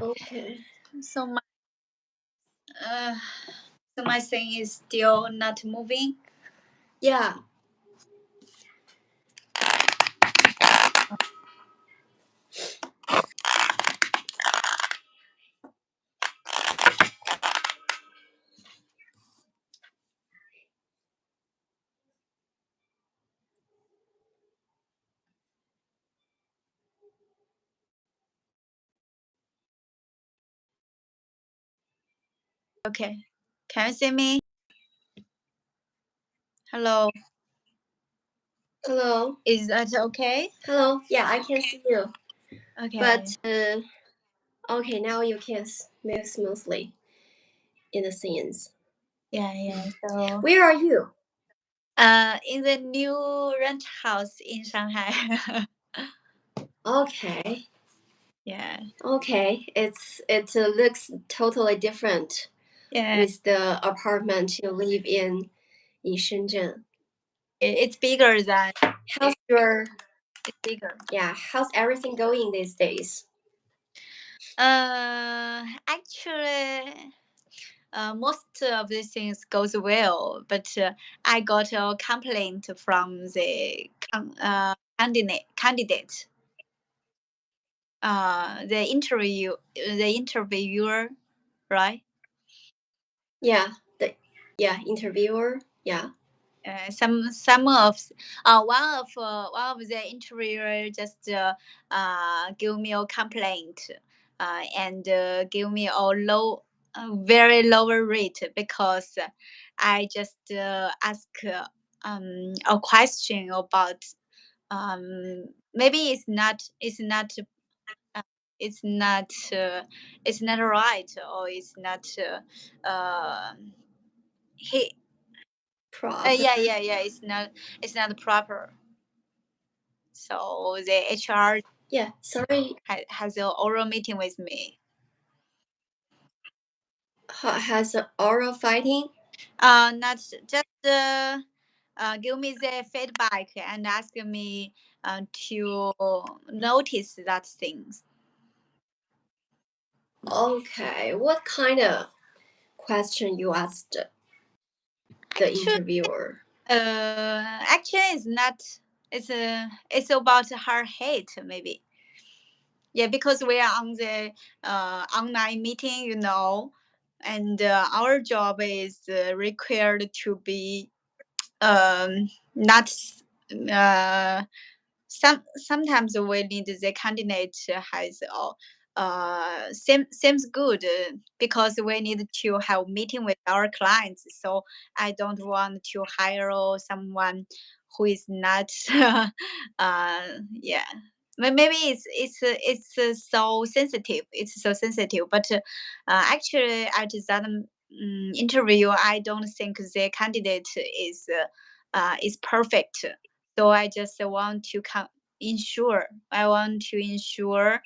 Okay. So my thing is still not moving. Yeah. Okay. Can you see me? Hello. Hello. Is that okay? Hello. Yeah, I can see you. Okay. But okay, now you can move smoothly in the scenes. Yeah. So where are you? In the new rent house in Shanghai. Okay. Yeah. Okay. It looks totally different. Yeah. With the apartment you live in Shenzhen. It's bigger than. How's your? It's bigger. Yeah. How's everything going these days? Actually, most of the things goes well, but I got a complaint from the candidate. The interviewer, right? Yeah. Interviewer. Yeah. Some of one of the interviewer just give me a complaint and give me very lower rate because I just ask a question about maybe uh, it's not it's not right, or it's not he Proper. yeah it's not proper. So the HR Yeah. Sorry. has an oral meeting with me. Has oral fighting? Not just give me the feedback and ask me to notice that things. Okay. What kind of question you asked the interviewer? Actually, it's not. It's about her hate maybe. Yeah, because we are on the online meeting, and our job is required to be not sometimes we need the candidate has seems good because we need to have meeting with our clients. So I don't want to hire someone who is not yeah. Maybe so sensitive. It's so sensitive, but actually at that interview, I don't think the candidate is perfect. So I just want to ensure. I want to ensure,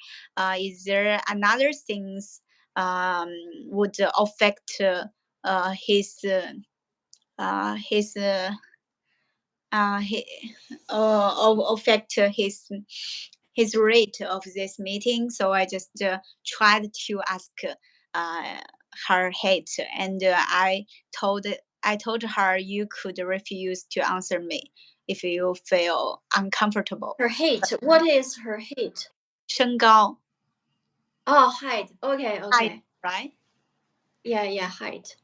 is there another things would affect his he, affect his rate of this meeting. So I just tried to ask uh, her hate, and I told her you could refuse to answer me if you feel uncomfortable. Her hate. What is her hate? 身高. Oh, height. Okay. Height, right? Yeah, height.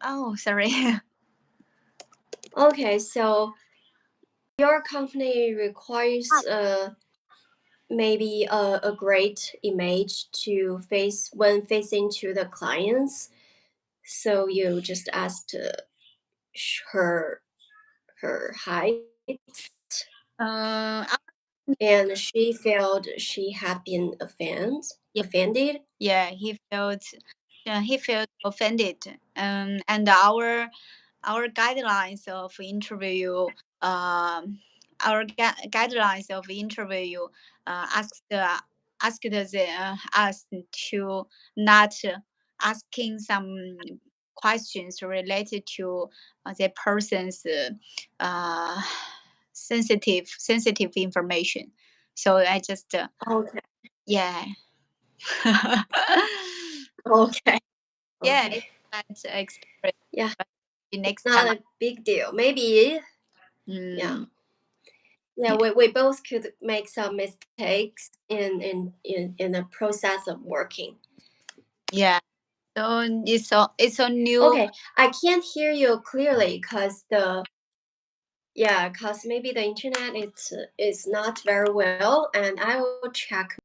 Oh, sorry. Okay, so your company requires maybe a great image to face when facing to the clients. So you just asked her height, Uh, and she felt she had been Yeah. offended. yeah, he felt offended. And our guidelines of interview, guidelines of interview asked us to not asking some questions related to the person's uh, sensitive information. So I just Okay. yeah. Okay. Yeah, Okay. it's bad experience. Yeah. But the next Not time, a big deal. Maybe. Yeah. mm, Yeah. yeah, We both could make some mistakes in the process of working. yeah. So it's a new. Okay. I can't hear you clearly because maybe the internet is not very well, and I will check.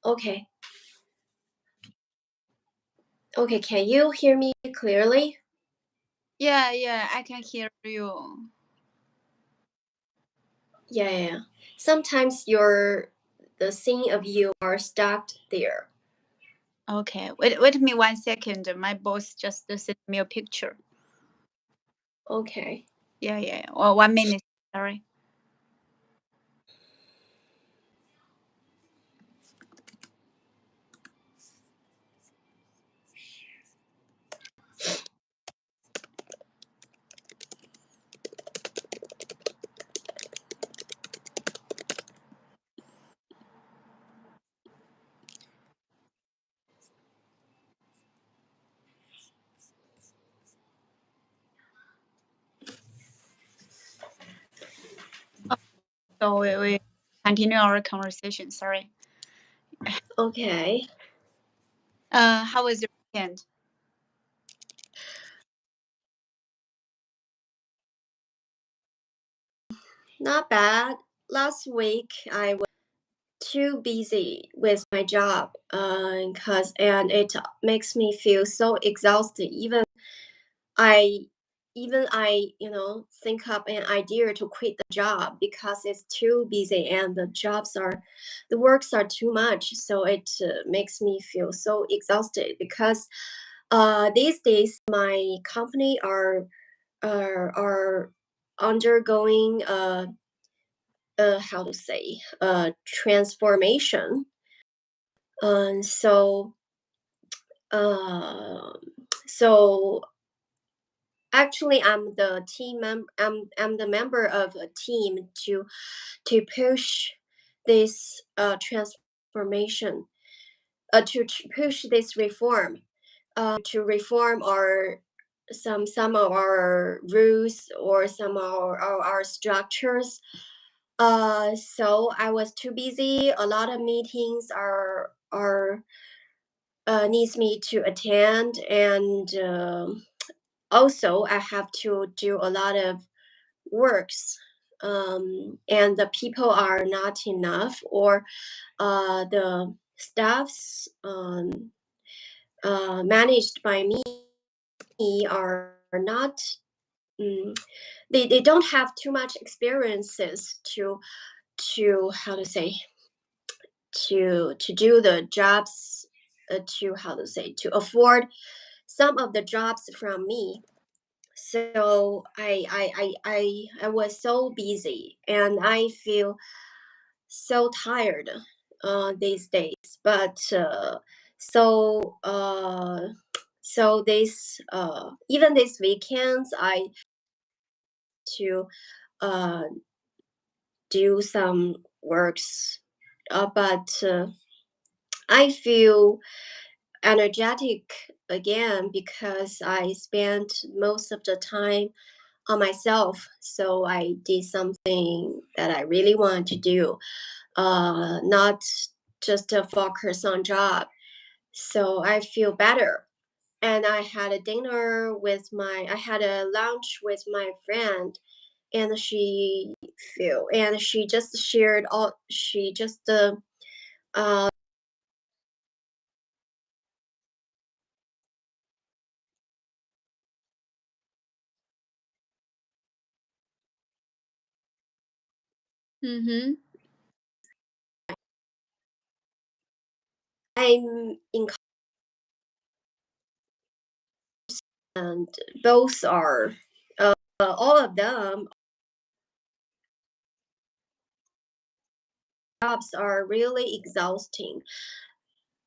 Okay. Okay. Can you hear me clearly? Yeah, I can hear you. Yeah. Sometimes the scene of you are stuck there. Okay, wait me 1 second. My boss just sent me a picture. Okay. Yeah. Well, 1 minute. Sorry. So we continue our conversation. Sorry. Okay. How was your weekend? Not bad. Last week I was too busy with my job, and it makes me feel so exhausted. I even I think up an idea to quit the job because it's too busy and the works are too much. So it makes me feel so exhausted because these days my company are undergoing how to say transformation. And uh, so actually I'm the member of a team to push this transformation, to push this reform, to reform some of our rules or some of our structures. So I was too busy. A lot of meetings are needs me to attend, and also I have to do a lot of works, and the people are not enough, or the staffs managed by me are not. mm, they don't have too much experiences to how to say to do the jobs, to how to say to afford some of the jobs from me. So I was so busy and I feel so tired these days. But so so this even this weekends I to uh, do some works, but I feel energetic again because I spent most of the time on myself. So I did something that I really want to do. not just to focus on job. So I feel better. And I had I had a lunch with my friend, and she just shared all, she just, uh, Mm-hmm. I'm in, and both are, all of them jobs are really exhausting.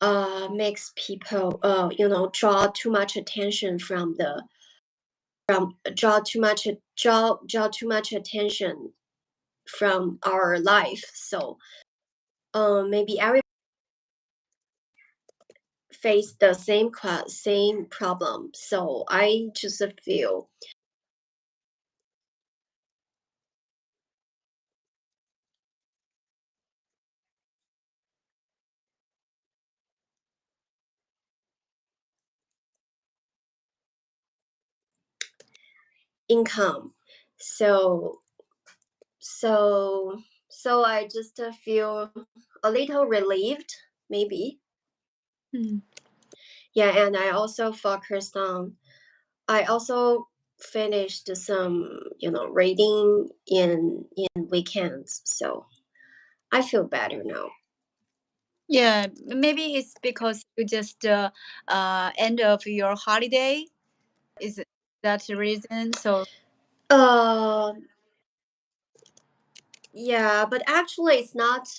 Makes people, draw too much attention draw too much attention from our life. So maybe every face the same problem. So I just feel income. So so so I just feel a little relieved, maybe. Mm. Yeah, and I also finished some, reading in weekends. So I feel better now. Yeah, maybe it's because you just end of your holiday. Is that the reason? So Uh, yeah, but actually, it's not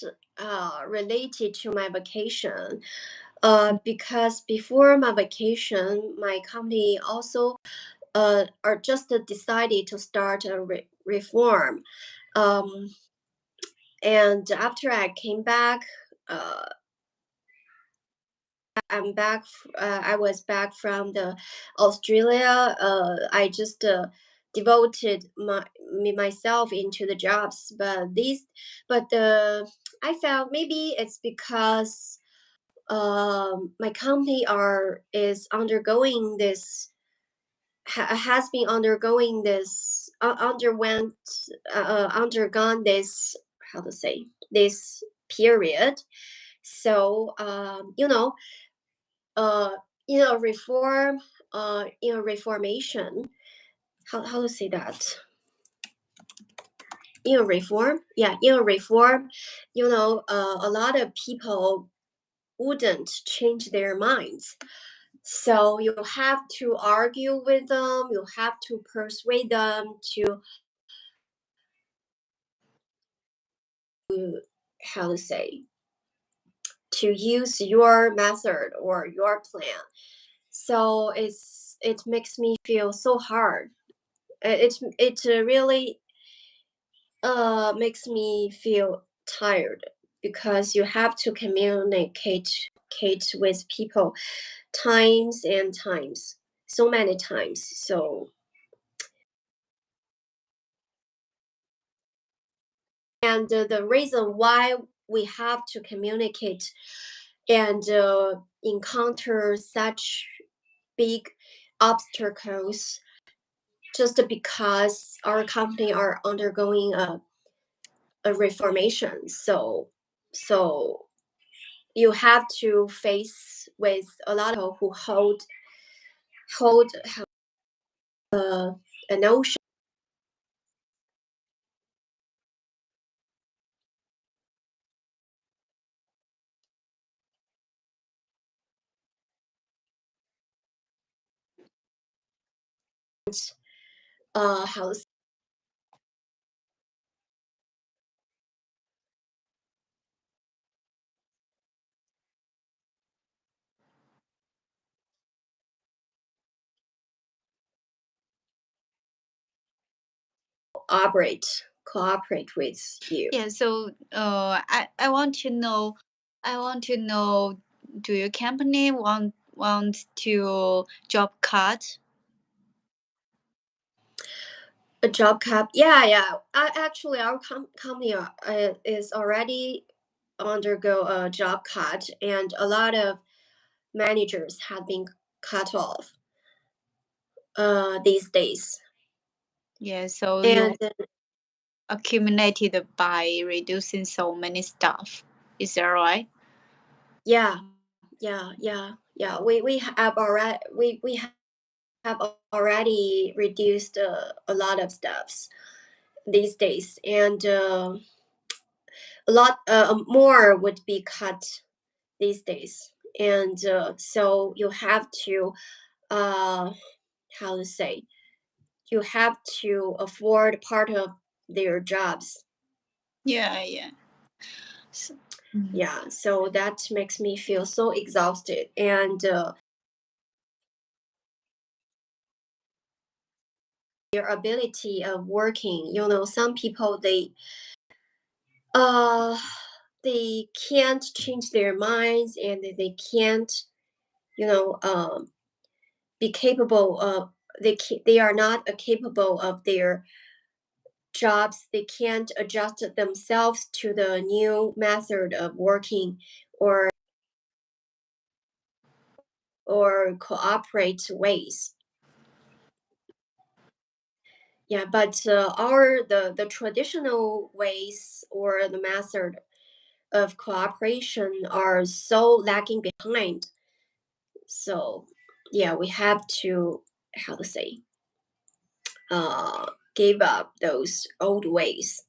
related to my vacation. Because before my vacation, my company also are just decided to start a reform. Um, and after I came back, uh, I was back from the Australia. I just devoted myself into the jobs, but I felt maybe it's because my company are is undergoing this has been undergoing this undergone this, how to say, this period. So uh reform, reformation, how to say that, reform, yeah, reform, a lot of people wouldn't change their minds. So you have to argue with them, you have to persuade them to, how to say, to use your method or your plan. So it makes me feel so hard. It really makes me feel tired, because you have to communicate with people times and times, so many times. So, and the reason why we have to communicate and encounter such big obstacles, just because our company are undergoing a reformation. So you have to face with a lot of people who hold a notion, how to cooperate with you. yeah, so I want to know, do your company want to job cut? A job cap, yeah, yeah. Actually, our company is already undergo a job cut, and a lot of managers have been cut off these days. Yeah, so you And accumulated by reducing so many stuff. Is that right? yeah, we have already we have already reduced a lot of stuffs these days, and a lot more would be cut these days, and so you have to how to say, you have to afford part of their jobs. Yeah, yeah. So, Yeah, so that makes me feel so exhausted, and their ability of working, some people uh they can't change their minds, and they can't you know be capable of, they are not capable of their jobs. They can't adjust themselves to the new method of working, or cooperate ways. Yeah, but the traditional ways or the method of cooperation are so lagging behind. So yeah, we have to, how to say, uh give up those old ways.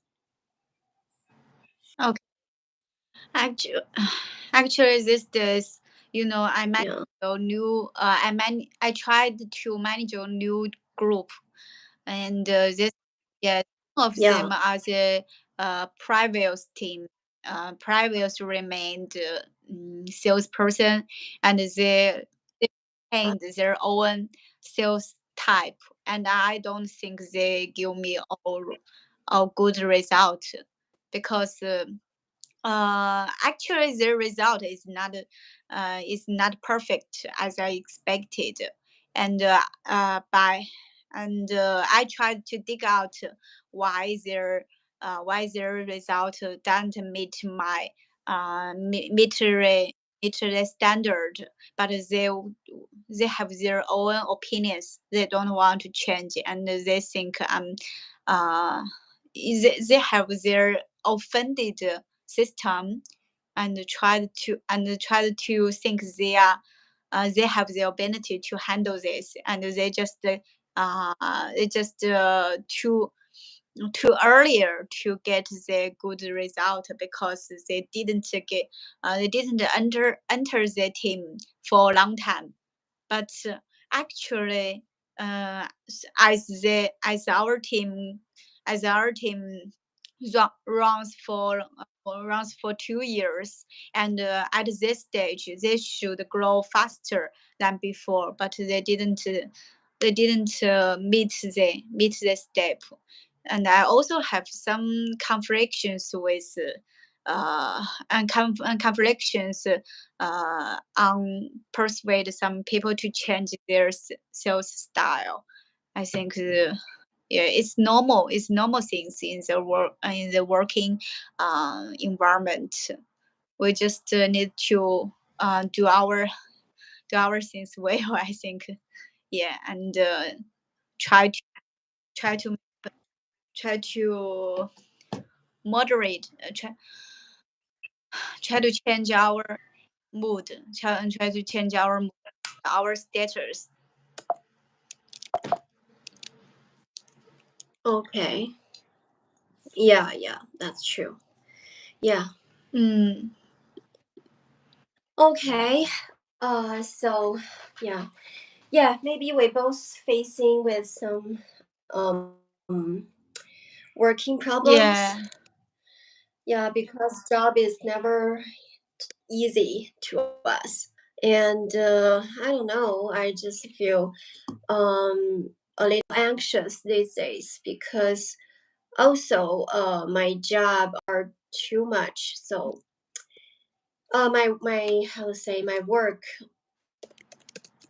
okay. Actually, actually, these days, I manage Yeah, a new. I tried to manage a new group, and this, yeah, some of yeah, them are the previous team. Previous remained salesperson, and they uh, maintained their own sales type, and I don't think they give me a good result because. Actually, the result is not perfect as I expected, and by and I tried to dig out why their result doesn't meet my meet the standard, but they have their own opinions. They don't want to change, and they think uh they have their offended system, and tried to think they have the ability to handle this, and they just too earlier to get the good result because they didn't enter the team for a long time. But actually, as our team runs for 2 years, and at this stage they should grow faster than before, but they didn't meet the step. And I also have some conflicts with and conflicts on persuade some people to change their sales style. I think yeah, it's normal. It's normal things in the working environment. We just need to do our things well. I think, yeah, and try to try to try to moderate. Try to change our mood. Try to change our status. okay. Yeah, that's true. Yeah. Mm, Okay. So yeah, maybe we both facing with some um working problems. yeah. Yeah, because job is never easy to us. And I don't know, I just feel a little anxious these days, because also my job are too much. So my how to say, my work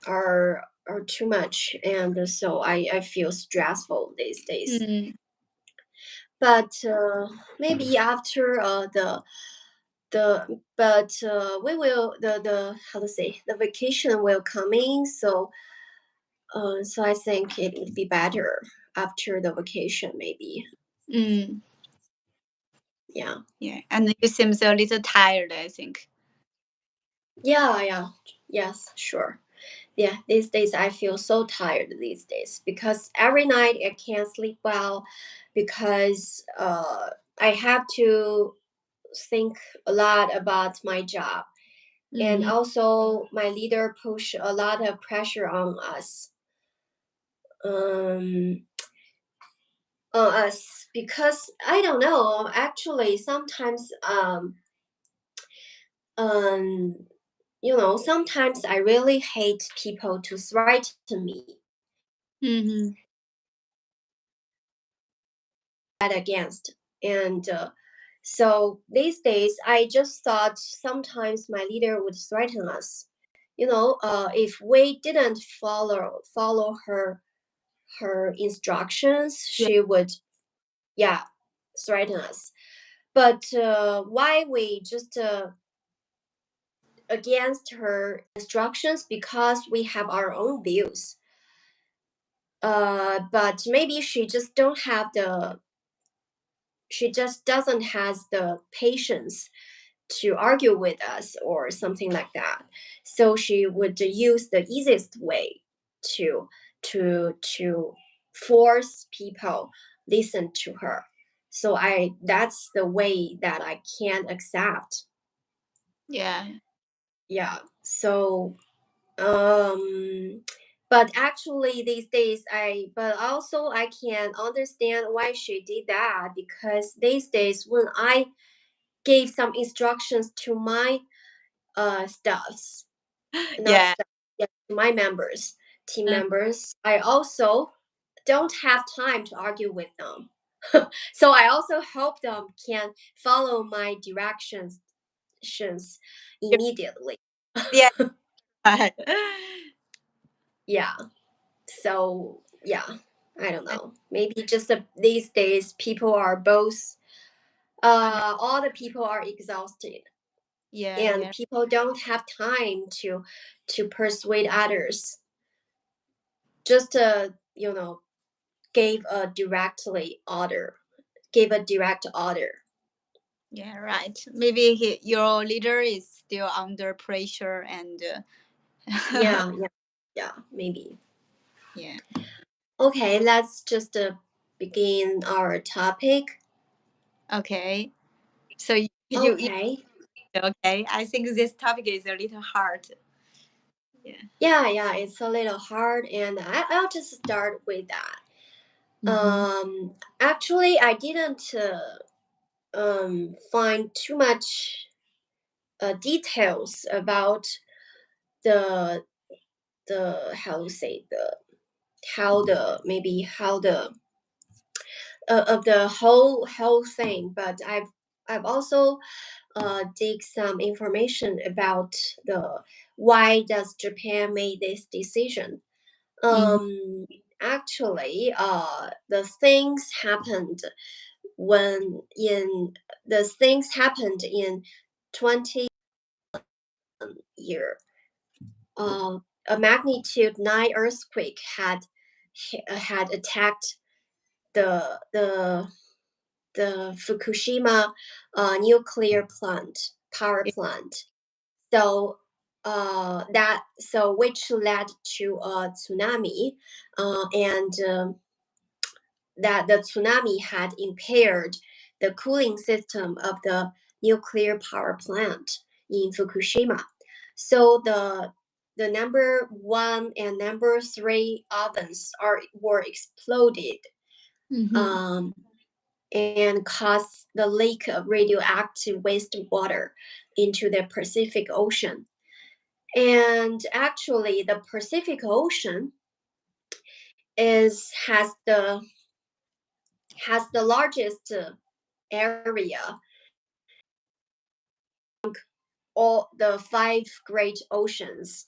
are too much, and so I feel stressful these days. Mm, But maybe after the we will the how to say, the vacation will come in, so I think it would be better after the vacation, maybe. Mm, Yeah. yeah, and you seem a little tired, I think. Yeah. Yes, sure. Yeah, these days I feel so tired these days because every night I can't sleep well because I have to think a lot about my job. And Mm-hmm. also my leader push a lot of pressure um, on us because I don't know, actually sometimes um sometimes I really hate people to threaten me Mm-hmm. that against. And so these days I just thought sometimes my leader would threaten us, if we didn't follow her instructions, Yeah. she would, yeah, threaten us. But why we just against her instructions? Because we have our own views. But maybe she just doesn't has the patience to argue with us or something like that. So she would use the easiest way to to force people listen to her. So I that's the way that I can't accept. Yeah. Yeah. So um but actually these days but also I can understand why she did that, because these days when I gave some instructions to my staffs, not Yeah. staff, yeah, to my members, team Mm. members, I also don't have time to argue with them. So I also hope them can follow my directions immediately. Yeah. Yeah. So yeah, I don't know. Maybe just these days people are both all the people are exhausted, Yeah, and yeah, people don't have time to persuade others. Just gave a directly order gave a direct order. yeah, right. Maybe your leader is still under pressure and Yeah, maybe. yeah. Okay, let's just begin our topic. Okay. So you Okay. okay. I think this topic is a little hard. Yeah. Yeah, it's a little hard, and I'll just start with that. Mm-hmm. Actually, I didn't find too much details about the how to say, the maybe how the of the whole thing, but I've also dig some information about the why does Japan made this decision. Mm-hmm. um Actually, when in the things happened in 20 year. A magnitude 9 earthquake had attacked the the the Fukushima nuclear power plant. So which led to a tsunami, and that the tsunami had impaired the cooling system of the nuclear power plant in Fukushima. So the number one and number three ovens were exploded, Mm-hmm. um, and caused the leak of radioactive wastewater into the Pacific Ocean. And actually, the Pacific Ocean is has the largest area, all the five great oceans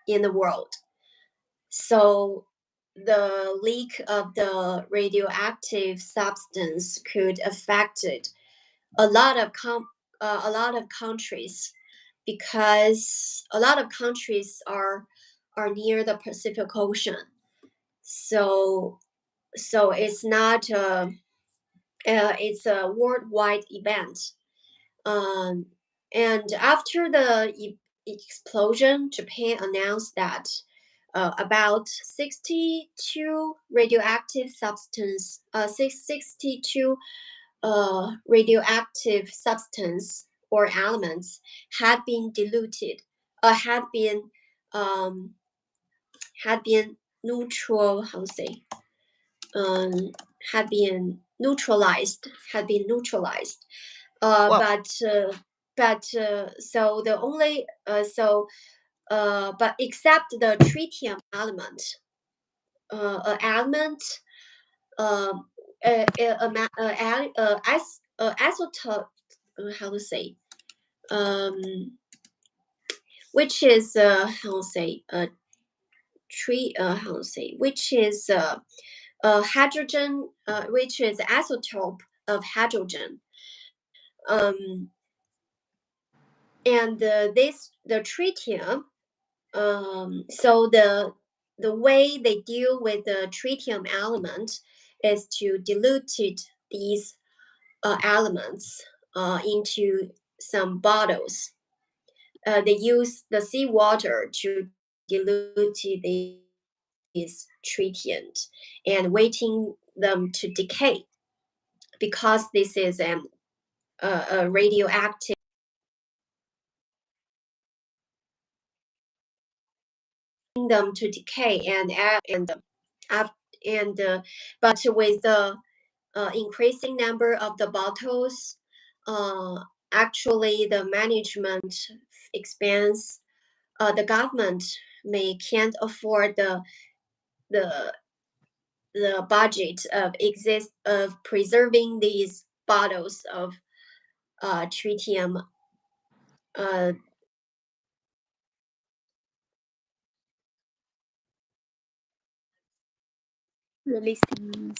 in the world. So the leak of the radioactive substance could affect a lot of a lot of countries because a lot of countries are near the Pacific Ocean. So it's not it's a worldwide event. Um, and after the explosion, Japan announced that about 62 radioactive substance, 62 radioactive substance or elements had been diluted, um, had been neutral. How to say? Um, had been neutralized. Had been neutralized. Well, So the only but except the tritium element, a element, isotope, how to say, um, which is how to say, tree, how to say, which is hydrogen, which is isotope of hydrogen. Um, and the tritium. So the way they deal with the tritium element is to dilute these elements into some bottles. They use the seawater to dilute these tritium and waiting them to decay because this is a radioactive them to decay uh, and but with the increasing number of the bottles, uh, actually the management expense, the government may can't afford the the budget of preserving these bottles of tritium. Uh, releasing.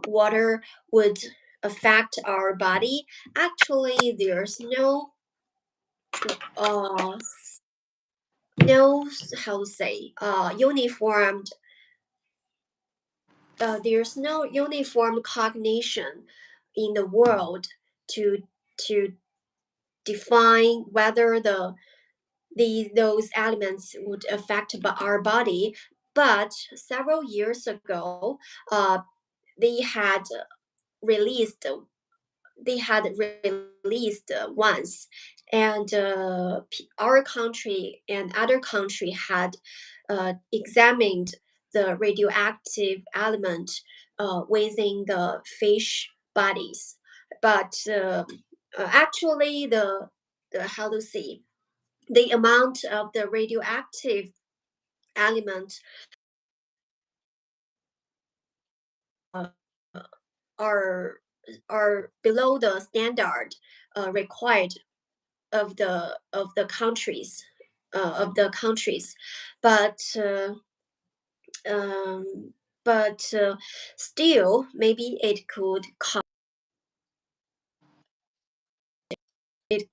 water would affect our body. Actually, there's uh, no how to say uniformed there's no uniform cognition in the world to to define whether those elements would affect our body. But several years ago, uh, they had released they had released once, and our country and other country had examined the radioactive element within the fish bodies. But actually, the how to say, the amount of the radioactive element uh, are are below the standard required of the countries but um, still maybe it could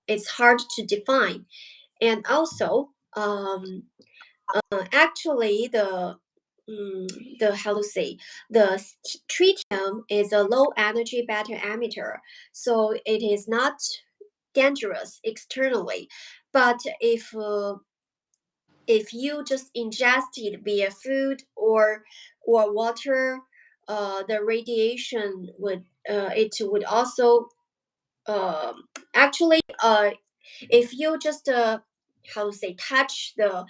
it's hard to define. And also actually the how to say, the tritium is a low energy beta emitter, so it is not dangerous externally. But if you just ingest it via food or water, the radiation would it would also actually if you just how to say touch the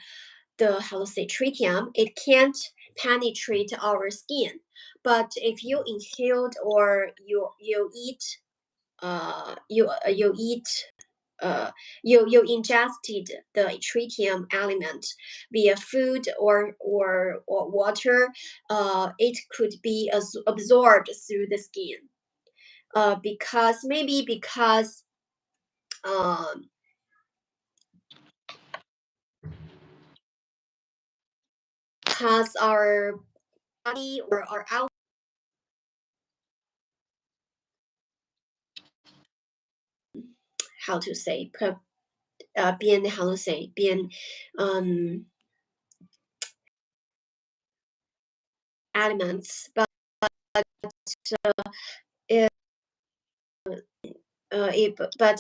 how to say tritium, it can't penetrate our skin. But if you inhaled or you eat you eat you ingested the tritium element via food or water, it could be absorbed through the skin. Because um, because our body or our out how to say being how to say being elements, but if,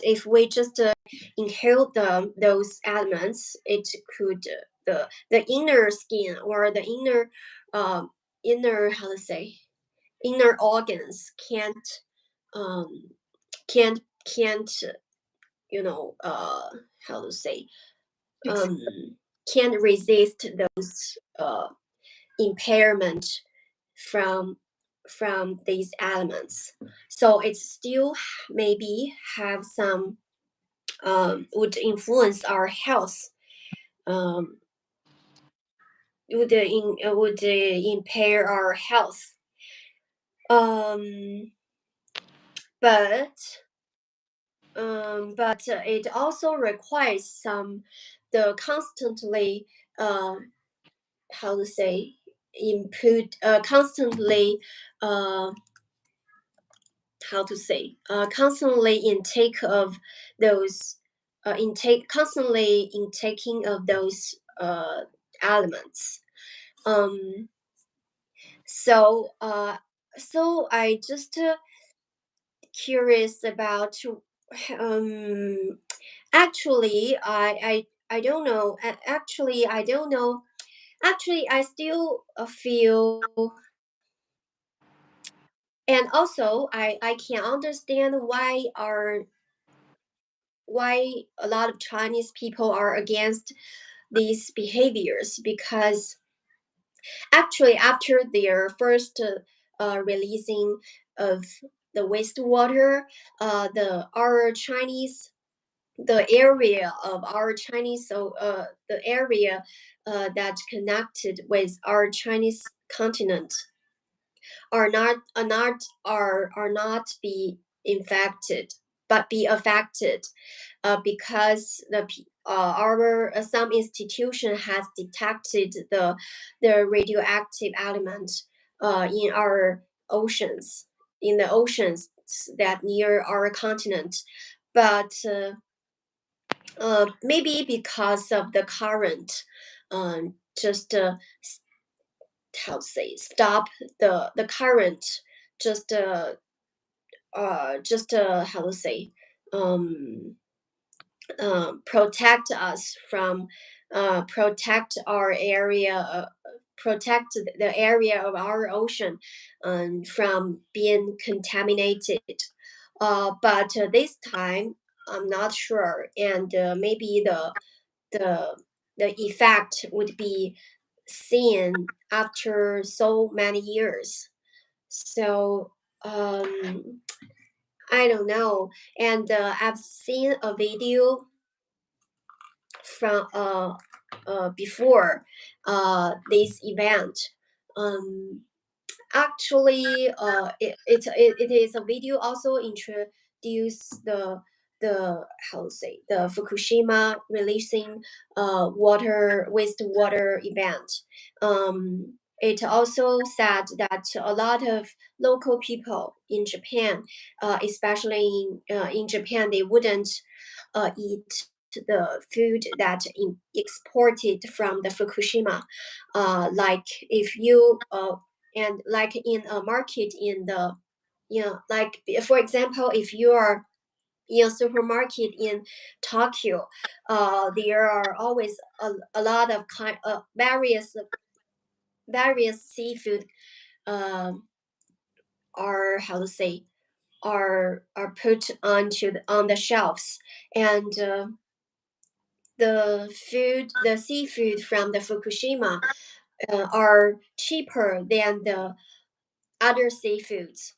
if we just inhale those elements, it could the inner skin or the inner how to say inner organs um, can't how to say um, can't resist those impairment from these elements. So it still maybe have some would influence our health. Um, would impair our health. Um, but it also requires the constantly how to say input constantly uh, how to say constantly intake of those constantly intaking of those elements. um so uh so I just curious about um actually I don't know. Actually I don't know. Actually I still feel, and also I can understand why a lot of Chinese people are against these behaviors, because actually after their first releasing of the wastewater, the area of our Chinese, so the area that connected with our Chinese continent are not be infected, but be affected, because our some institution has detected the radioactive element in our oceans, in the oceans that near our continent. But maybe because of the current, just how to say stop the current, just how to say um protect us from protect our area, protect the area of our ocean from being contaminated. But this time I'm not sure, and maybe the the effect would be seen after so many years. So I don't know. And I've seen a video from before this event. Um, Actually, it is a video also introduce the how to say the Fukushima releasing wastewater event. It also said that a lot of local people in Japan, especially in Japan, they wouldn't eat the food that exported from the Fukushima. Like if you and like in a market in the, like for example, if you are in a supermarket in Tokyo, there are always a lot of various seafood um, are how to say are put on the shelves, and the seafood from the Fukushima are cheaper than the other seafoods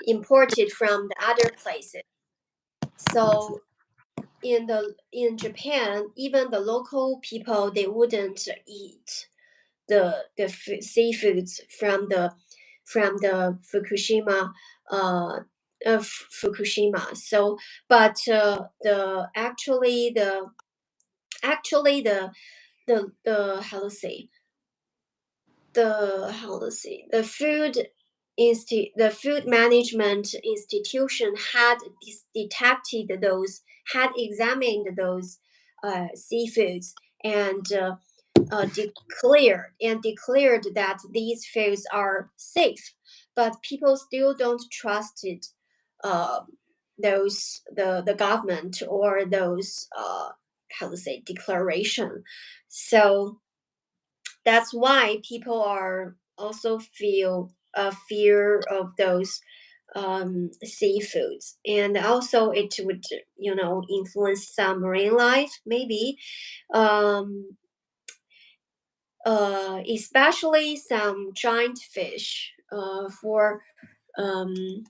imported from the other places. So in Japan, even the local people, they wouldn't eat the seafoods from the Fukushima of Fukushima. So, but the how to say the the food management institution had examined those seafoods and declared that these foods are safe, but people still don't trust it. Uh, the government or those how to say declaration. So that's why people are also feel a fear of those seafoods, and also it would influence some marine life maybe, um, especially some giant fish. Um,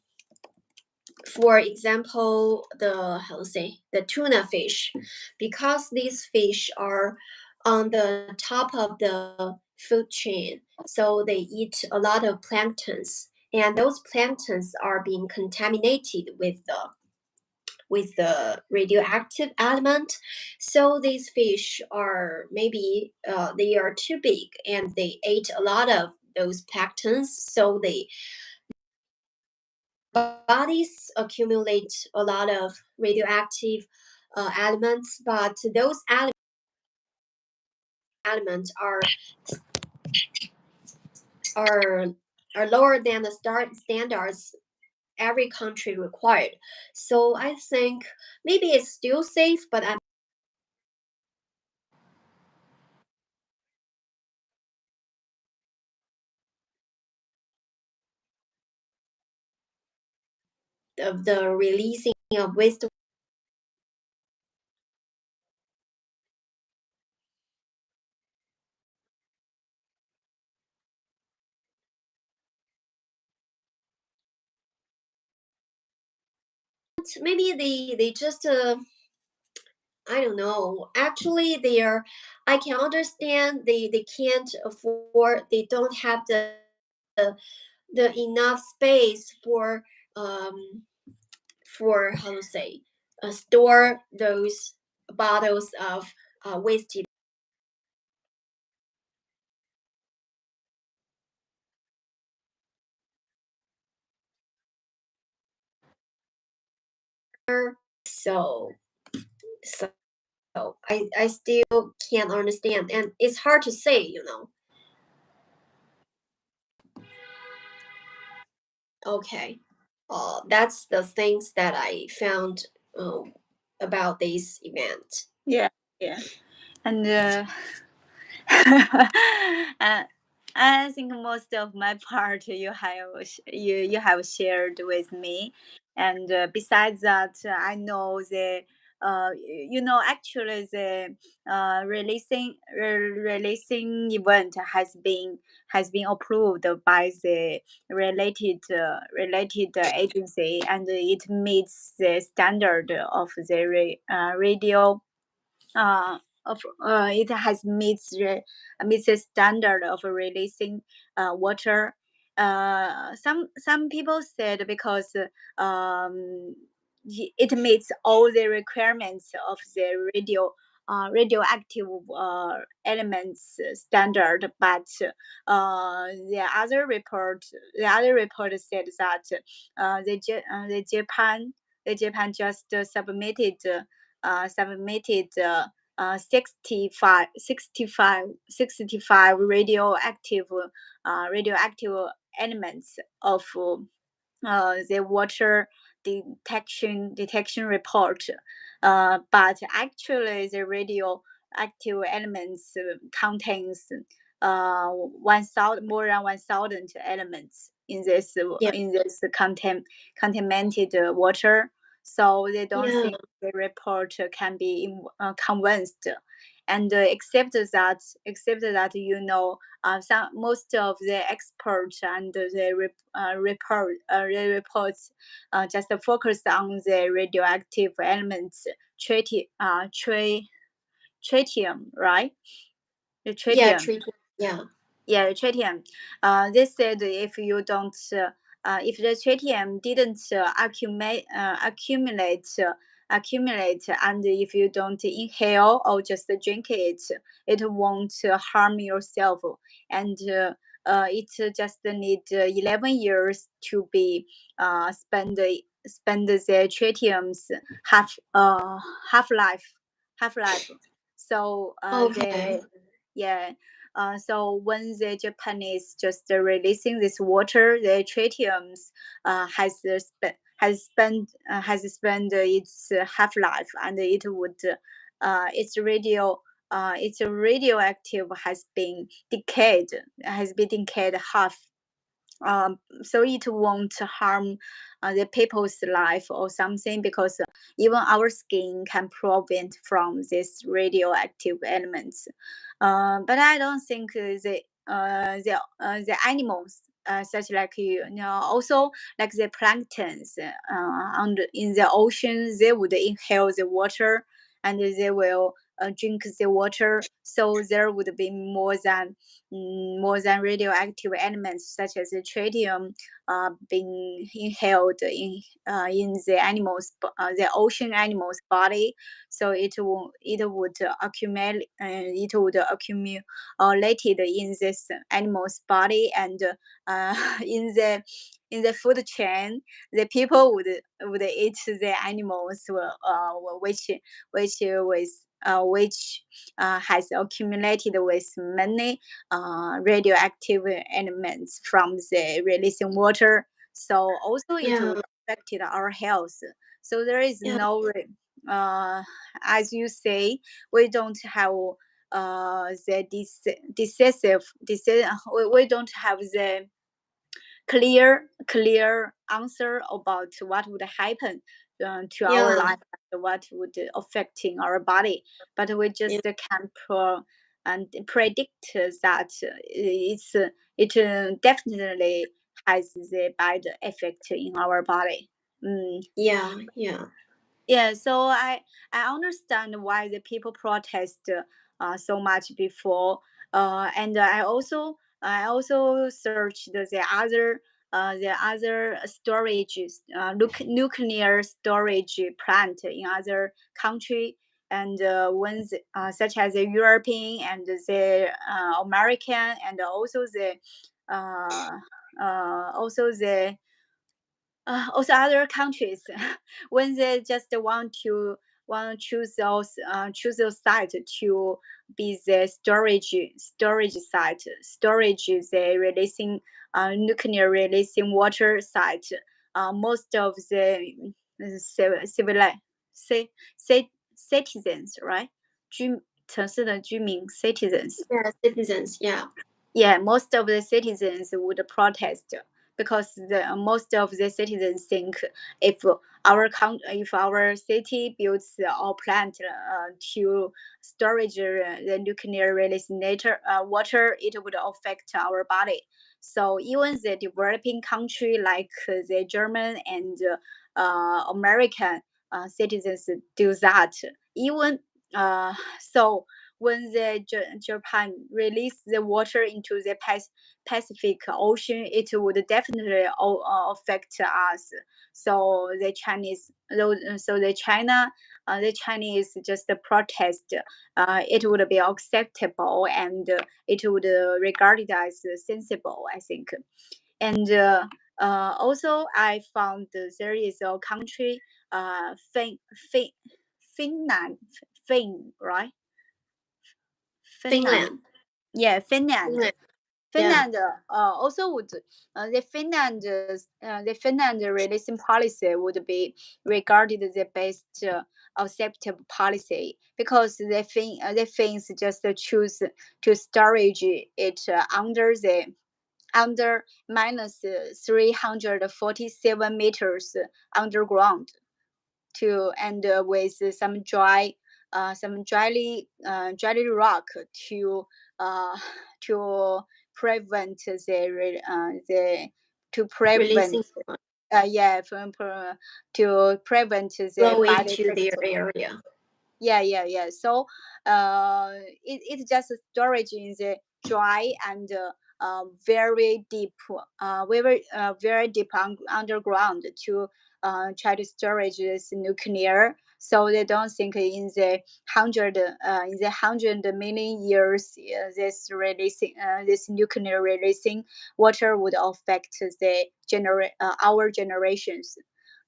for example, the how to say the tuna fish, because these fish are on the top of the food chain, so they eat a lot of planktons, and those planktons are being contaminated with the radioactive element. So these fish are maybe they are too big and they ate a lot of those planktons, so they bodies accumulate a lot of radioactive elements, but those elements are are lower than the standards every country required. So I think maybe it's still safe, but of the releasing of waste. Maybe they just I don't know. Actually, they are. I can understand they can't afford. They don't have the enough space for how to say store those bottles of wasted. So so I still can't understand, and it's hard to say. Okay. That's the things that I found about this event. Yeah, yeah. And uh, I think most of my part you have shared with me, and besides that, I know actually the releasing event has been approved by the related agency, and it meets the standard of the radio uh, it has meets the standard of releasing water. Some people said because it meets all the requirements of the radioactive elements standard, but the other report said that the Japan just submitted 65 radioactive elements of the water detection report, but actually the radioactive elements contains 1,000 more than 1,000 elements in this Yeah. contaminated water. So they don't Yeah. think the report can be convinced. and except that most of the experts and the reports just focus on the radioactive elements tritium, right? The Yeah, tritium. yeah. Yeah, tritium. They said if you don't, if the tritium didn't accumulate, and if you don't inhale or just drink it, it won't harm yourself. And it just need 11 years to be spend the tritium's half life. So Okay. yeah. So when the Japanese just releasing this water, the tritiums has spent its half life, and it would its radioactive has been decayed half. So it won't harm the people's life or something, because even our skin can prevent from these radioactive elements. But I don't think the animals, such like also like the planktons in the ocean, they would inhale the water, and they will drink the water. So there would be more than radioactive elements such as the tritium being inhaled in the ocean animals' body. So it would accumulated in this animal's body, and in the food chain, the people would eat the animals which has accumulated with many radioactive elements from the releasing water. So also it Yeah. would affected our health. So there is Yeah. no, as you say, we don't have the we don't have the clear answer about what would happen to our Yeah. life, and what would affecting our body, but we Yeah. just can and predict that it definitely has the bad effect in our body. Yeah. Yeah. Yeah, so I understand why the people protest so much before, and I also searched the other storage nuclear storage plant in other country, and ones such as the European and the American, and uh, also other countries when they just want to choose those site to be the storage site, storage the releasing nuclear releasing water site. Most of the civil citizens, right? 城市的居民 citizens. Yeah. Citizens. Yeah. Yeah, most of the citizens would protest, because most of the citizens think if if our city builds or plant to storage the nuclear release water, it would affect our body. So even the developing country like the German and American citizens do that. Even so when the Japan release the water into the Pacific Ocean, it would definitely affect us. So the Chinese just protest. It would be acceptable, and it would regarded as sensible, I think. And also, I found there is a country, Finland, right? Finland. Finland. Yeah, Finland. Finland. Yeah. Finland also would the Finland releasing policy would be regarded the best acceptable policy, because the Finns just choose to storage it under minus 347 meters underground, to and with some dry some dry rock to prevent the to prevent Releasing to prevent the flow bad into their effects. area. Yeah. So it's just storage in the dry and very deep, very deep underground to try to storage this nuclear. So they don't think in the 100 million years this nuclear releasing water would affect the our generations.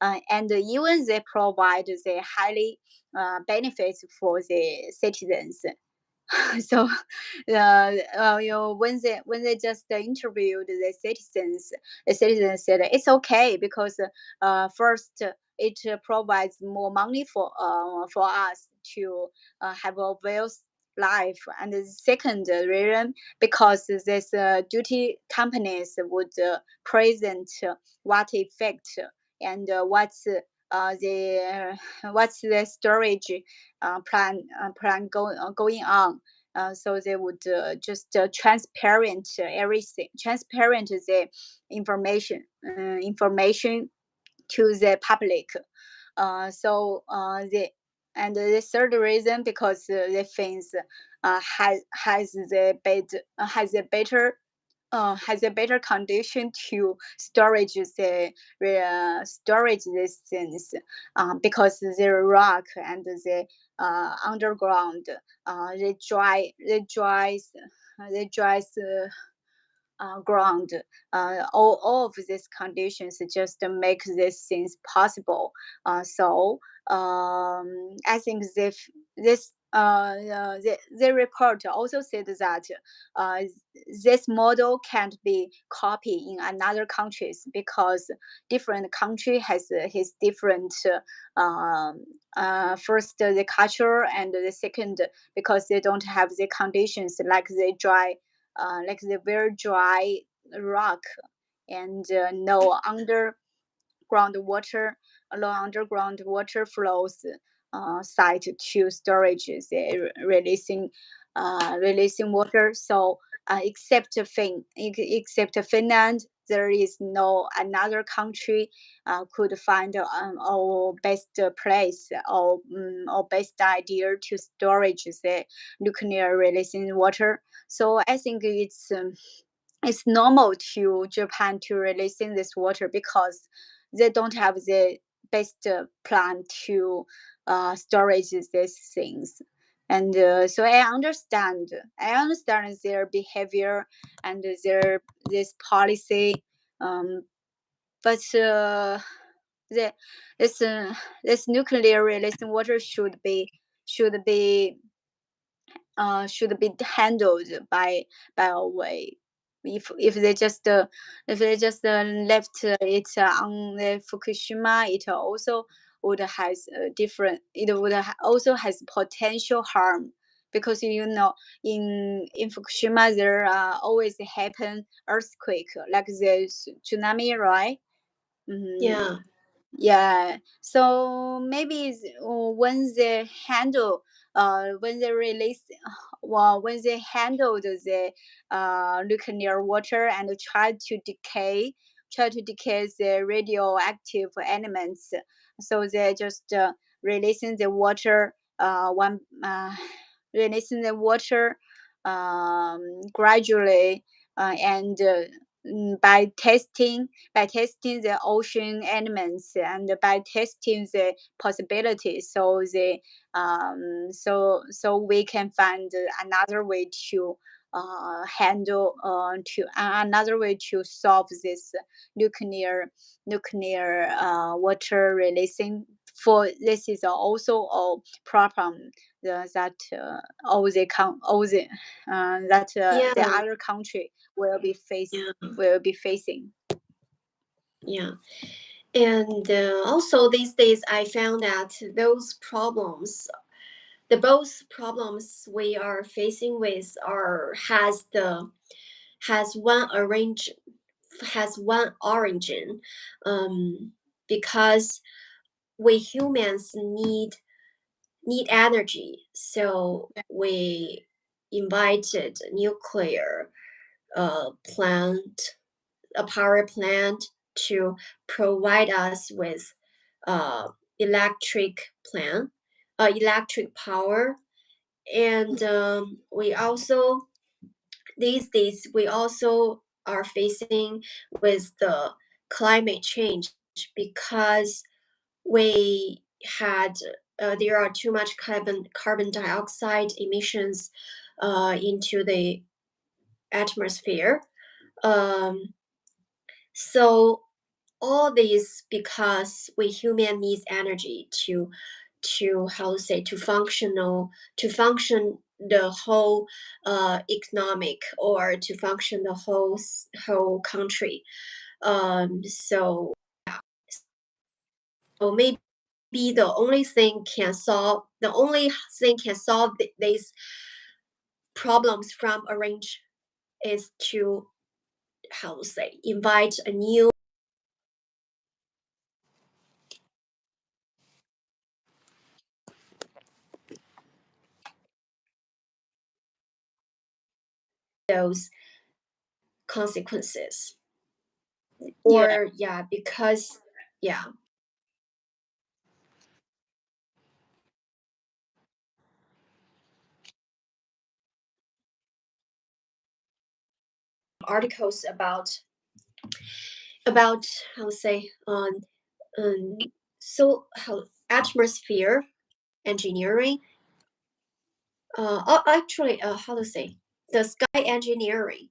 And even they provide the highly benefits for the citizens. So when they just interviewed the citizens said it's okay because first it provides more money for us to have a well life, and the second reason because this duty companies would present what effect and what's the storage plan going on. So they would just transparent everything, transparent the information to the public. The third reason because the things has a better condition to storage these things because the rock and the underground they dries ground. All of these conditions just make these things possible. So I think the report also said that this model can't be copied in another countries because different country has his different first the culture, and the second because they don't have the conditions like the very dry rock and no underground water flows site to storage the releasing water. So except Finland, there is no another country could find our best place or best idea to storage the nuclear releasing water. So I think it's normal to Japan to releasing this water because they don't have the best plan to storage these things. And so I understand their behavior and this policy, but the this nuclear releasing water should be handled by a way. If they just left it on the Fukushima, it also would has different. It would also has potential harm because in Fukushima there always happen earthquake like the tsunami, right? Yeah. Yeah, so maybe when they handle when they release when they handled the nuclear water and try to decay the radioactive elements, so they just releasing the water one releasing the water gradually and by testing the ocean elements and by testing the possibilities, so we can find another way to handle to another way to solve this nuclear water releasing. For this is also a problem that the Yeah. other country will be Yeah. facing. Yeah. And also these days I found that those problems, the both problems we are facing with are has one origin, because we humans need energy, so we invited a nuclear plant, a power plant, to provide us with uh, electric plant, electric power, and we also these days we also are facing with the climate change because we had there are too much carbon dioxide emissions into the atmosphere. Um, so all these because we human needs energy to how to say to function the whole economic or to function the whole country. So maybe the only thing can solve these problems from arrange is to how to say invite a new those consequences. Yeah. Or yeah, because yeah, articles about how to say um so how atmosphere engineering, actually how to say the sky engineering,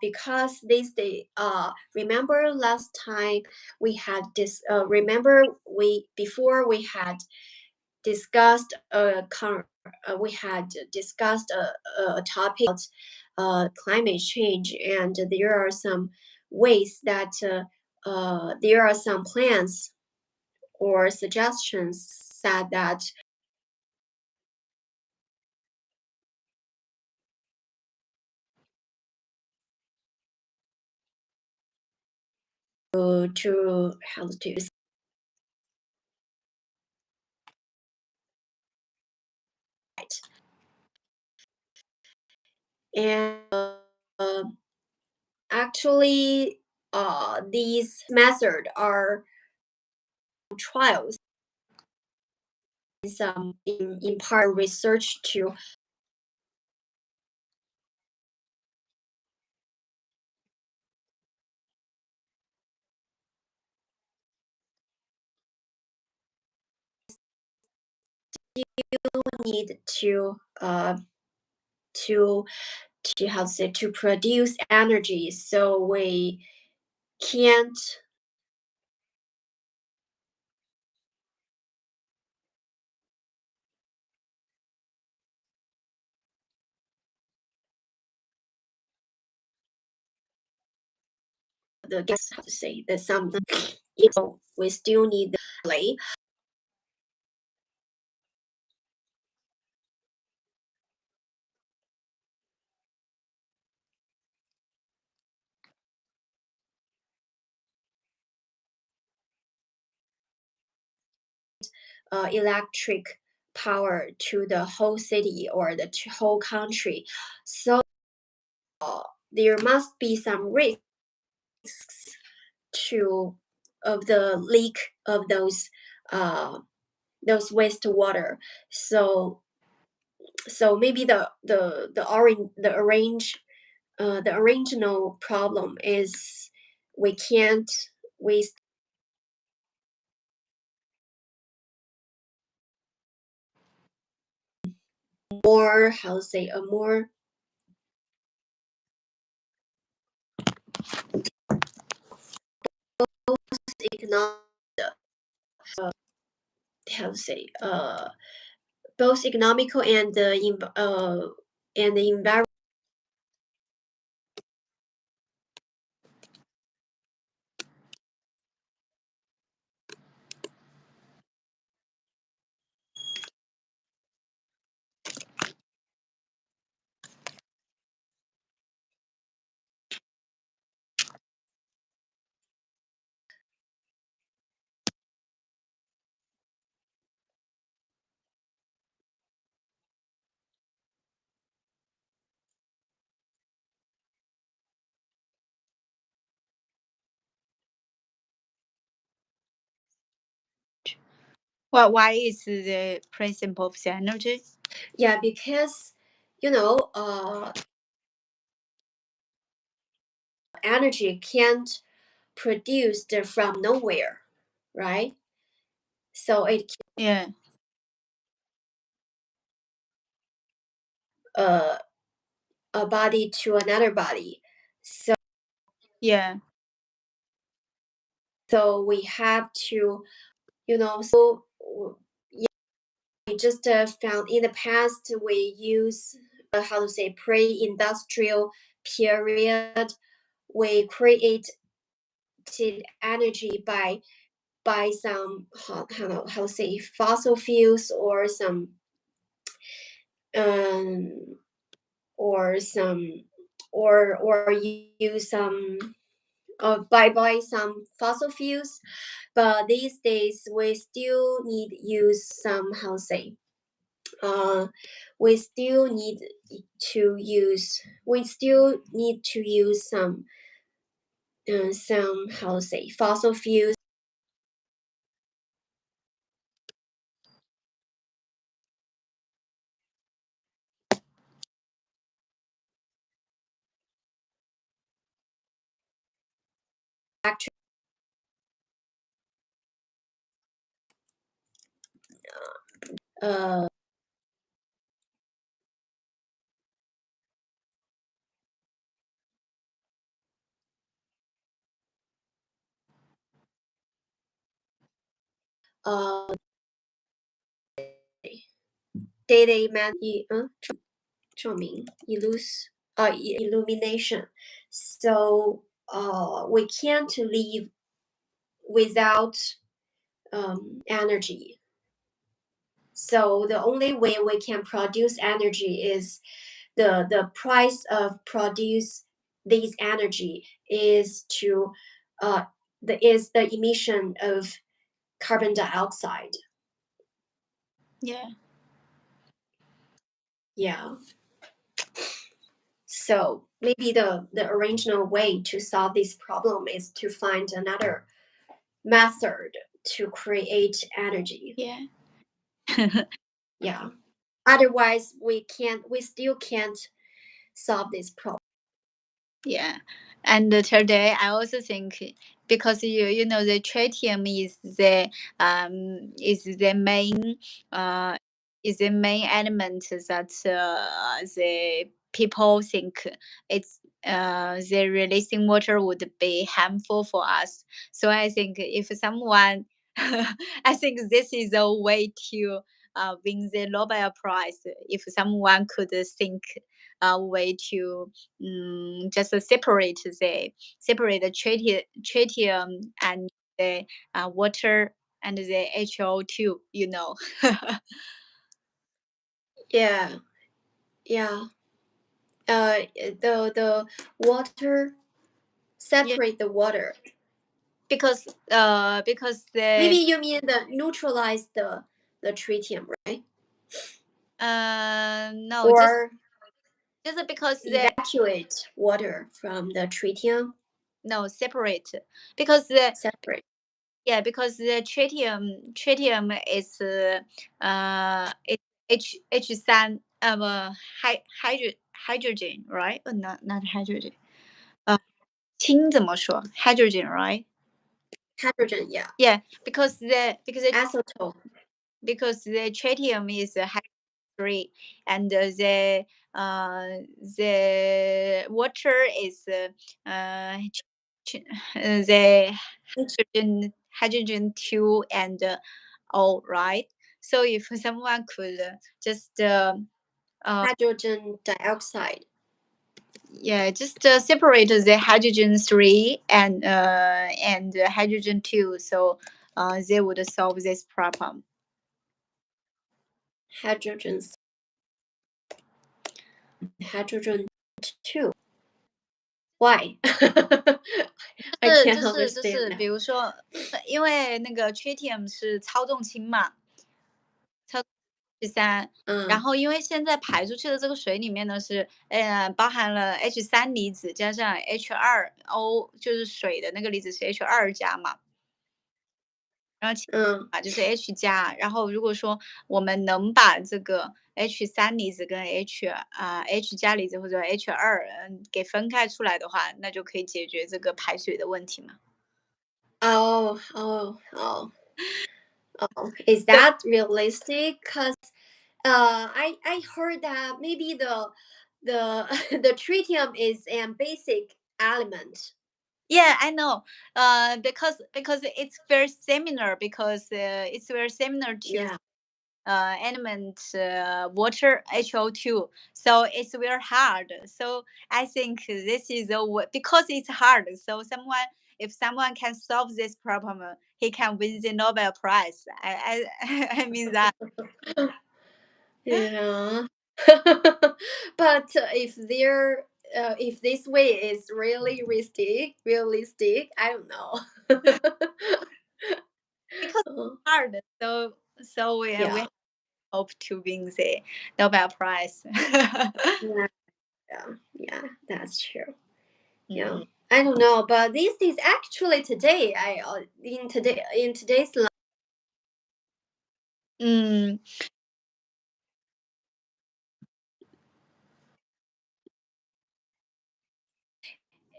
because they remember last time we had this remember we before discussed we had discussed a topic about climate change, and there are some ways that there are some plans or suggestions said that to how to cite. And actually these methods are trials some in part research to need to to how to say to produce energy, so we can't the gas how to say the some we still need the play electric power to the whole city or the whole country. So there must be some risks to of the leak of those wastewater. So maybe the original problem is we can't waste more how to say a more economic how to say both economical and the environment. Why is the principle of the energy? Yeah, because you know, energy can't produced from nowhere, right? So it Yeah, a body to another body. So yeah, we have to, so yeah, we just found in the past we use how to say pre-industrial period. We created energy by some how to say fossil fuels or some um or some or use some by some fossil fuels, but these days we still need use some how to say uh we still need to use some how to say fossil fuels actually uh uh daily man 照明 illumination. So we can't live without energy. So the only way we can produce energy is the price of produce this energy is to the emission of carbon dioxide. yeah, Yeah. So maybe the original way to solve this problem is to find another method to create energy. yeah. Yeah. Otherwise, we still can't solve this problem. Yeah, and today I also think because you know the tritium is the main uh element that the people think it's the releasing water would be harmful for us. So I think if someone I think this is a way to win the Nobel Prize if someone could think a way to just separate the tritium and the water and the HO2. You know. Yeah, yeah. The water Yeah, separate the water. because Maybe the you mean the neutralize the tritium, right? no Or just because the evacuate water from the tritium no separate because the separate. yeah, because the tritium is it's H3 hydrogen, right? Not hydrogen. 氢怎么说 hydrogen, right? Hydrogen, yeah. Yeah, Isotope. because the tritium is hydrogen and uh, the water is the hydrogen 2 and O, right? So if someone could just Hydrogen dioxide. yeah, just separate the hydrogen 3 and hydrogen 2, so they would solve this problem. Hydrogen hydrogen 2. Why? I 是 can't 就是就 understand 是，now. 比如说，因为那个 tritium 是超重氢嘛，3，然嗯后因为现在排出去的这个水里面呢是，包含了 H3离子加上 H2O，就是水的那个离子是 H2加嘛。嗯就是 H 加，然后如果说我们能把这个 H3离子跟 H 加离子或者 H2给分开出来的话，那就可以解决这个排水的问题嘛。哦哦哦哦，is 对 that realistic? Cause I heard that maybe the the tritium is a basic element. Yeah, I know. Because it's very similar because it's very similar to Yeah. element water HO2. So it's very hard. So I think this is because it's hard. So if someone can solve this problem, he can win the Nobel Prize. I mean that. Yeah. But if this way is really realistic, I don't know. Because Uh, it's hard. So we yeah, hope to win the Nobel Prize. yeah, yeah, yeah, that's true. Yeah. Mm. I don't know, but these days, actually, today, in today's Mm,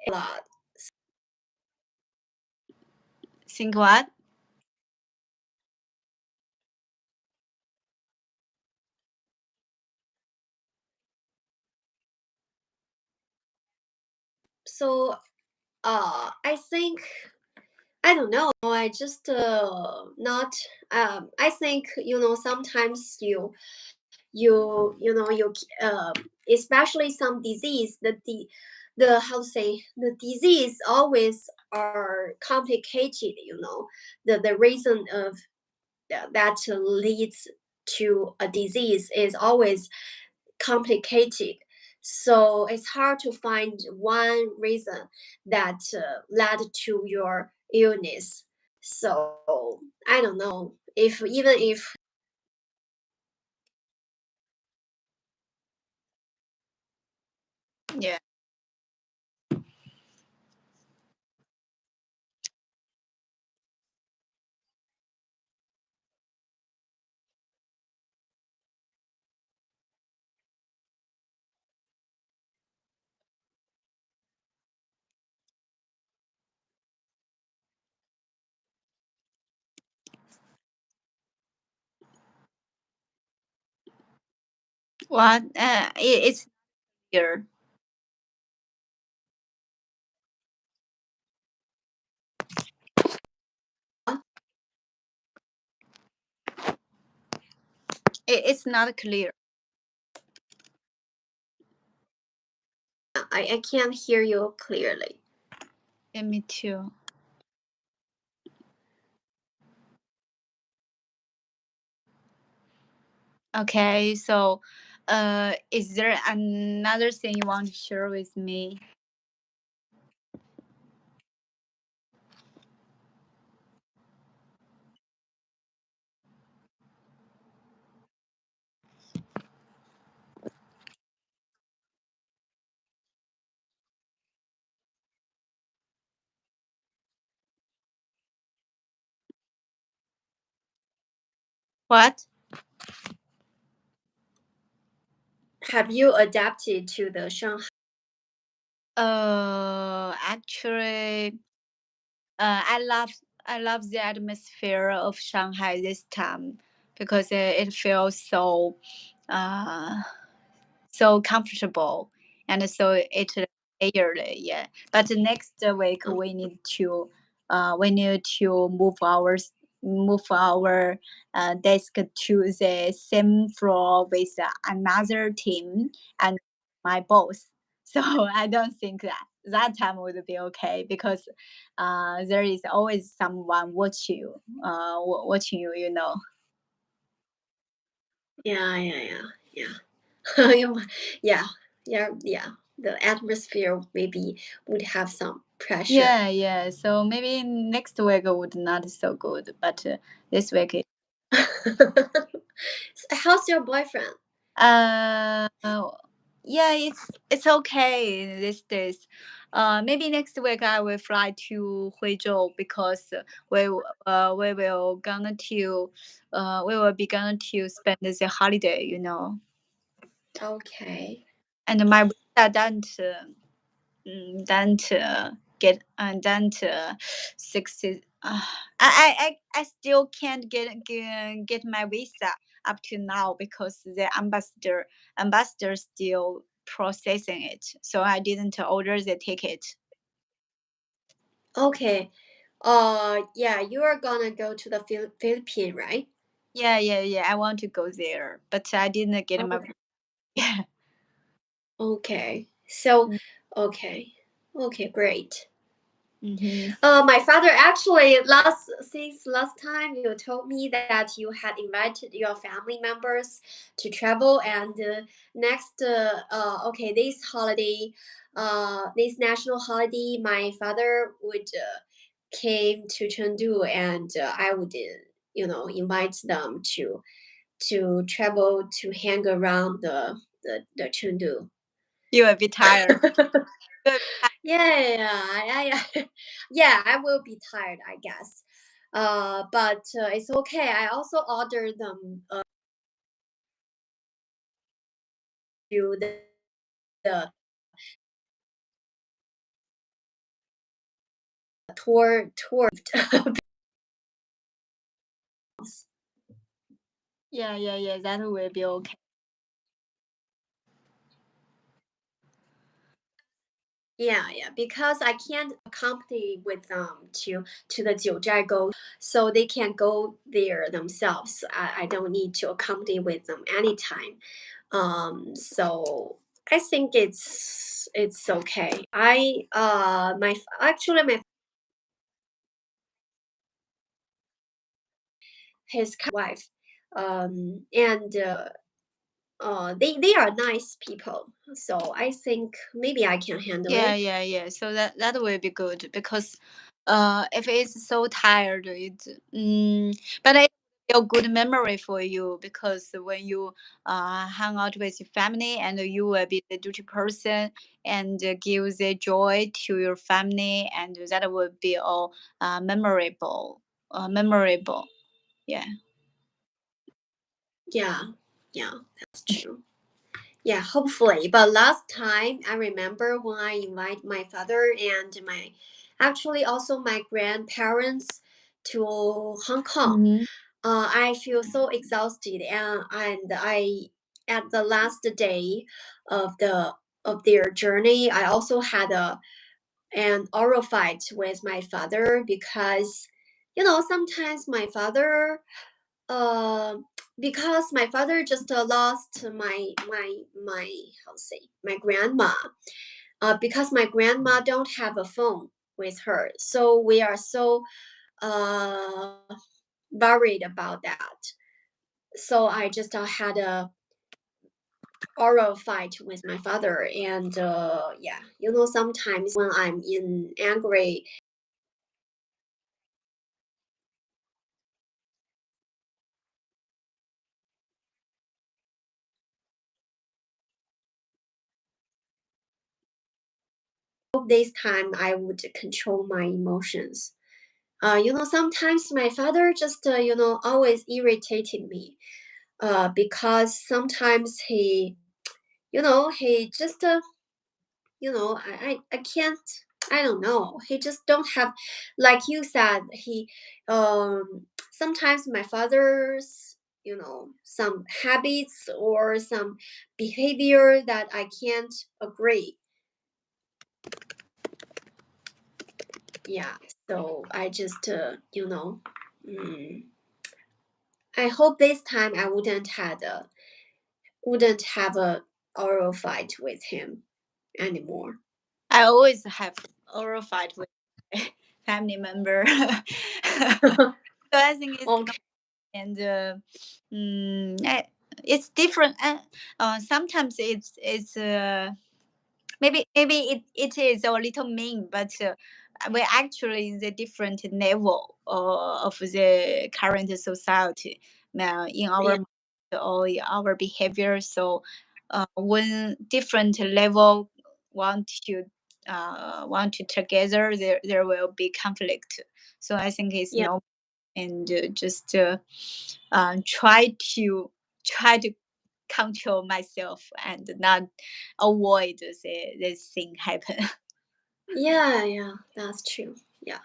life, think what? so I think I don't know. I just not. I think sometimes you especially some disease the how to say the disease always are complicated. The reason of that leads to a disease is always complicated. So it's hard to find one reason that led to your illness. So I don't know if even if Yeah. What? It's here. It's not clear. I can't hear you clearly. Me too. Okay, so is there another thing you want to share with me? What? Have you adapted to the Shanghai? Actually, I love the atmosphere of Shanghai this time because it feels uh so comfortable and so it aired, yeah. But next week Oh, we need to move our desk to the same floor with another team and my boss. So I don't think that time would be okay because there is always someone watching you. yeah, yeah, yeah, yeah. Yeah, yeah, yeah. The atmosphere maybe would have some pressure. Yeah, yeah. So maybe next week would not so good, but this week, How's your boyfriend? uh, yeah, it's okay these days. maybe next week I will fly to Huizhou because we will gonna to we will be gonna to spend the holiday, you know. Okay. And my visa don't get don't 60. I still can't get my visa up to now because the ambassador still processing it. So I didn't order the ticket. Okay. Yeah, you are gonna go to the Philippines, right? Yeah. I want to go there, but I didn't get my. Okay. Yeah. Okay. So, okay. Okay, great. Mm-hmm. My father actually since last time you told me that you had invited your family members to travel, and next okay, this national holiday, my father would came to Chengdu, and I would invite them to travel to hang around the Chengdu. You will be tired. You will be Yeah, I will be tired, I guess. But it's okay. I also ordered them to the tour. Yeah. That will be okay. Yeah, because I can't accompany with them to the Jiuzhai Ghost, so they can go there themselves. I don't need to accompany with them anytime. So I think it's okay. My actually my his wife, and they are nice people. So I think maybe I can handle it. Yeah. So that will be good because if it's so tired but it's a good memory for you because when you hang out with your family and you will be the duty person and give the joy to your family and that will be all memorable. Yeah. Yeah, that's true. Yeah, hopefully. But last time I remember when I invite my father and my actually also my grandparents to Hong Kong. Hmm. I feel so exhausted, and I at the last day of their journey, I also had an oral fight with my father because sometimes my father uh, because my father just lost my how to say my grandma, because my grandma don't have a phone with her, so we are so uh worried about that. So I just had a oral fight with my father, and yeah, sometimes when I'm in angry, this time I would control my emotions. Sometimes my father just always irritated me, because sometimes he just I can't, I don't know, he just don't have, like you said, he sometimes my father's some habits or some behavior that I can't agree. Yeah, so I just mm, I hope this time I wouldn't have a oral fight with him anymore. I always have oral fight with family member. So I think it's Okay. and it's different. Sometimes it's maybe it is a little mean, but we're actually in the different level of the current society now in Yeah, our or in our behavior. So when different level want to want to together, there will be conflict. So I think it's Yeah. no, and just try to control myself and not avoid this thing happen. Yeah, that's true. Yeah.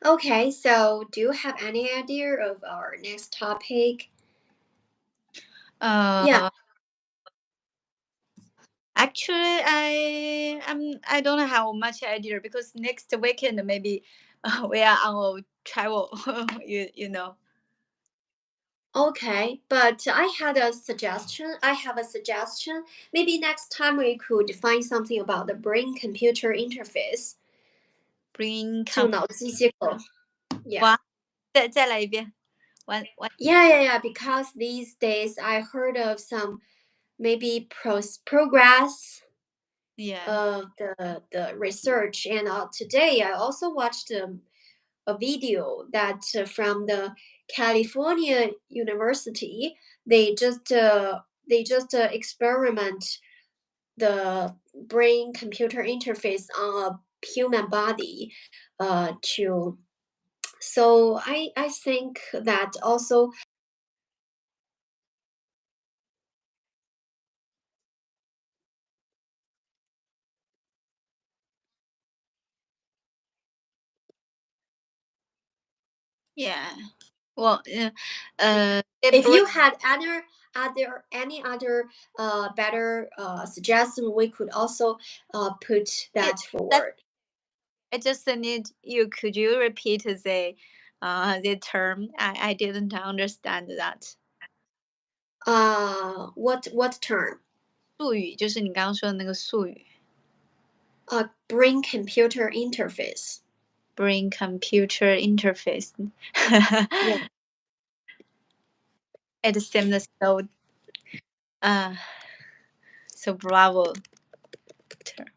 Okay, so do you have any idea of our next topic? Yeah. Actually, I don't have much idea because next weekend maybe we are on a travel. you know. Okay, but I had a suggestion. I have a suggestion. Maybe next time we could find something about the brain-computer interface. Bring 就脑机接口. Yeah. 哇，再来一遍。One. Yeah. Because these days I heard of some maybe progress Yeah. of the research, and today I also watched a video that from the California University. They just experiment the brain computer interface on a human body to so I think that also. Yeah. Well, If you had any other better suggestion, we could also put that forward. I just need you. Could you repeat the term? I didn't understand that. What term? 术语就是你刚刚说的那个术语。Brain computer interface. Brain computer interface. Yeah. It seems so bravo term.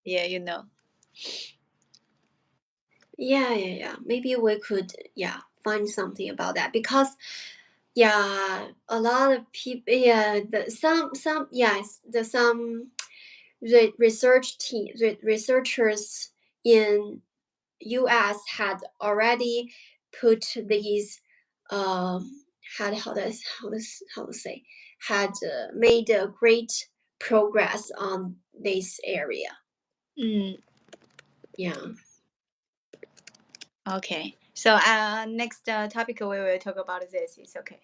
Yeah, you know. Yeah. Maybe we could find something about that because a lot of people researchers in U.S. had already put these had how to say had made a great progress on this area. Yeah. Okay. So next topic we will talk about this. It's okay.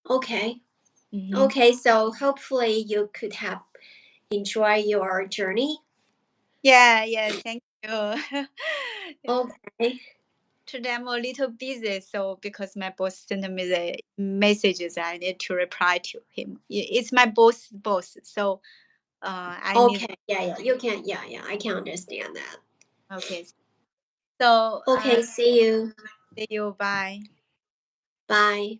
Okay. Mm-hmm. Okay. So hopefully you could have enjoy your journey. Yeah. Thank you. Okay. Today I'm a little busy, so because my boss sent me the messages, I need to reply to him. It's my boss, so I need. Okay. Yeah. You can. Yeah. I can understand that. Okay. So Okay. See you. see you. Bye. Bye.